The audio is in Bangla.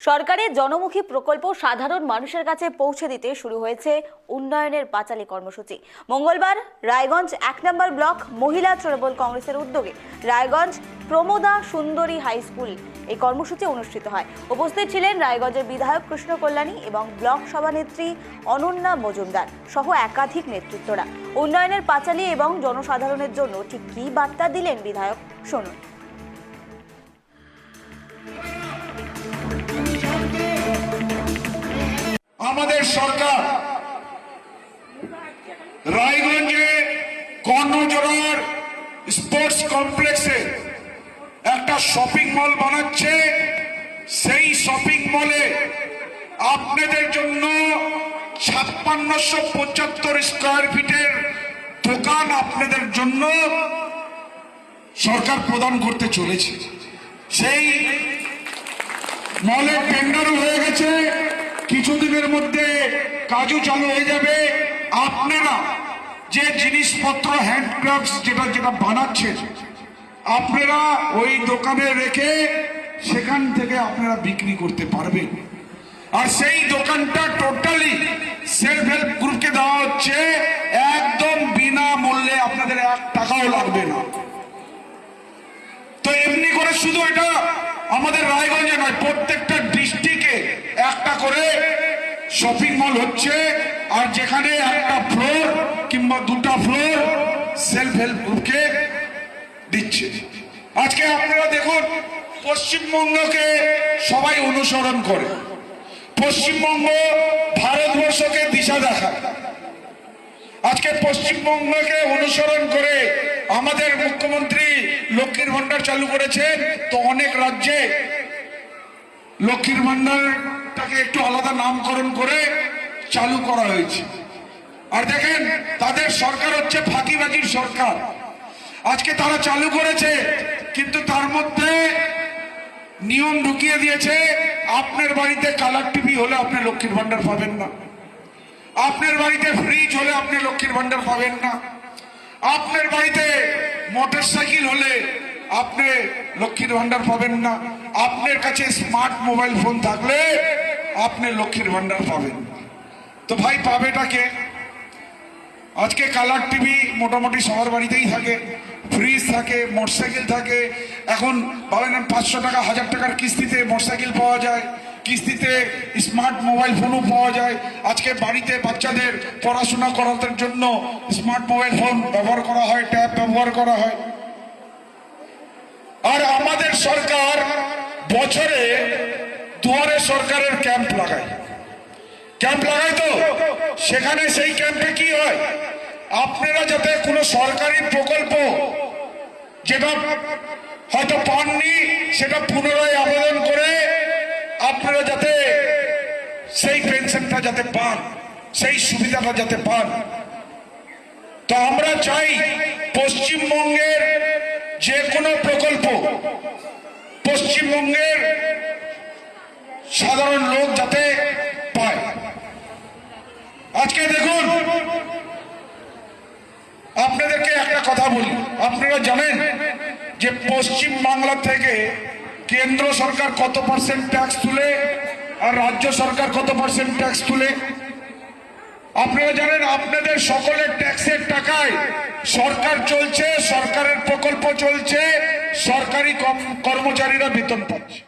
সরকারের জনমুখী প্রকল্প সাধারণ মানুষের কাছে পৌঁছে দিতে শুরু হয়েছে উন্নয়নের পাঁচালী কর্মসূচি। মঙ্গলবার রায়গঞ্জ ১ নম্বর ব্লক মহিলা তৃণমূল কংগ্রেসের উদ্যোগে রায়গঞ্জ প্রমোদা সুন্দরী হাই স্কুল এই কর্মসূচি অনুষ্ঠিত হয়। উপস্থিত ছিলেন রায়গঞ্জের বিধায়ক কৃষ্ণ কল্যাণী এবং ব্লক সভানেত্রী অনন্যা মজুমদার সহ একাধিক নেতৃত্বরা। উন্নয়নের পাঁচালী এবং জনসাধারণের জন্য ঠিক কী বার্তা দিলেন বিধায়ক, শুনুন। আমাদের সরকার রায়গঞ্জে কর্ণজোড়ার স্পোর্টস কমপ্লেক্সে একটা শপিং মল বানাচ্ছে। সেই শপিং মলে আপনাদের জন্য ৫৬৭৫ স্কয়ার ফিটের দোকান আপনাদের জন্য সরকার প্রদান করতে চলেছে। সেই মলের টেন্ডারও হয়ে গেছে, কিছুদিনের মধ্যে কাজও চালু হয়ে যাবে। আপনারা যে জিনিসপত্র হ্যান্ডক্রাফটস যেটা বানাচ্ছেন আপনারা ওই দোকানে রেখে সেখান থেকে আপনারা বিক্রি করতে পারবেন। আর সেই দোকানটা টোটালি সেলফ হেল্প গ্রুপকে দেওয়া হচ্ছে, একদম বিনামূল্যে, আপনাদের ১ টাকাও লাগবে না। তো এমনি করে শুধু এটা আমাদের রায়গঞ্জে নয়, প্রত্যেকটা ডিস্ট্রিক্টে একটা করে শপিং মল হচ্ছে। আর যেখানে একটা ফ্লোর কিংবা 2টা ফ্লোর সেলফ হেল্প গ্রুপকে দিচ্ছে। আজকে আপনারা দেখুন, পশ্চিমবঙ্গকে সবাই অনুসরণ করে, পশ্চিমবঙ্গ ভারতবর্ষকে দিশা দেখায়। আজকে পশ্চিমবঙ্গকে অনুসরণ করে আমাদের মুখ্যমন্ত্রী লক্ষ্মীর ভান্ডার চালু করেছেন। তো অনেক রাজ্যে লক্ষ্মীর ভান্ডারটাকে একটু আলাদা নামকরণ করে চালু করা হয়েছে। আর দেখেন, তাদের সরকার হচ্ছে ফাঁকিবাজির সরকার। আজকে তারা চালু করেছে, কিন্তু তার মধ্যে নিয়ম ঢুকিয়ে দিয়েছে। আপনার বাড়িতে কালার টিভি হলে আপনি লক্ষ্মীর ভান্ডার পাবেন না, আপনার বাড়িতে ফ্রিজ হলে আপনি লক্ষ্মীর ভান্ডার পাবেন না, আপনার বাড়িতে মোটর সাইকেল হলে আপনি লক্ষ্মীর ভান্ডার পাবেন না, আপনার কাছে স্মার্ট মোবাইল ফোন থাকলে আপনি লক্ষ্মীর ভান্ডার পাবেন। তো ভাই, পাবেটাকে? আজকে কালার টিভি মোটামুটি সবার বাড়িতেই থাকে, ফ্রিজ থাকে, মোটরসাইকেল থাকে। এখন ভাবেন ৫০০ টাকা ১০০০ টাকার কিস্তিতে মোটরসাইকেল পাওয়া যায়, কিস্তিতে স্মার্ট মোবাইল ফোনও পাওয়া যায়। আজকে বাড়িতে বাচ্চাদের পড়াশোনা করানোর জন্য স্মার্ট মোবাইল ফোন ব্যবহার করা হয়, ট্যাব ব্যবহার করা হয়। আর আমাদের সরকার বছরে দুয়ারে সরকারের ক্যাম্প লাগায় তো সেখানে সেই ক্যাম্পে কি হয়, আপনারা যাতে কোনো সরকারি প্রকল্প যেটা হয়তো পাননি সেটা পুনরায় আবেদন করে আপনারা যাতে সেই পেনশনটা যাতে পান, সেই সুবিধাটা যাতে পান। তো আমরা চাই পশ্চিমবঙ্গের যে কোনো প্রকল্প পশ্চিমবঙ্গের সাধারণ লোক যাতে পায়। আজকে দেখুন, আপনাদেরকে একটা কথা বলি, আপনারা জানেন যে পশ্চিম বাংলা থেকে কেন্দ্র সরকার কত % ট্যাক্স তুলে আর রাজ্য সরকার কত % ট্যাক্স তুলে? আপনারা জানেন, আপনাদের সকলের ট্যাক্সের টাকায় সরকার চলছে, সরকারের প্রকল্প চলছে, সরকারি কর্মচারীরা বেতন পাচ্ছে।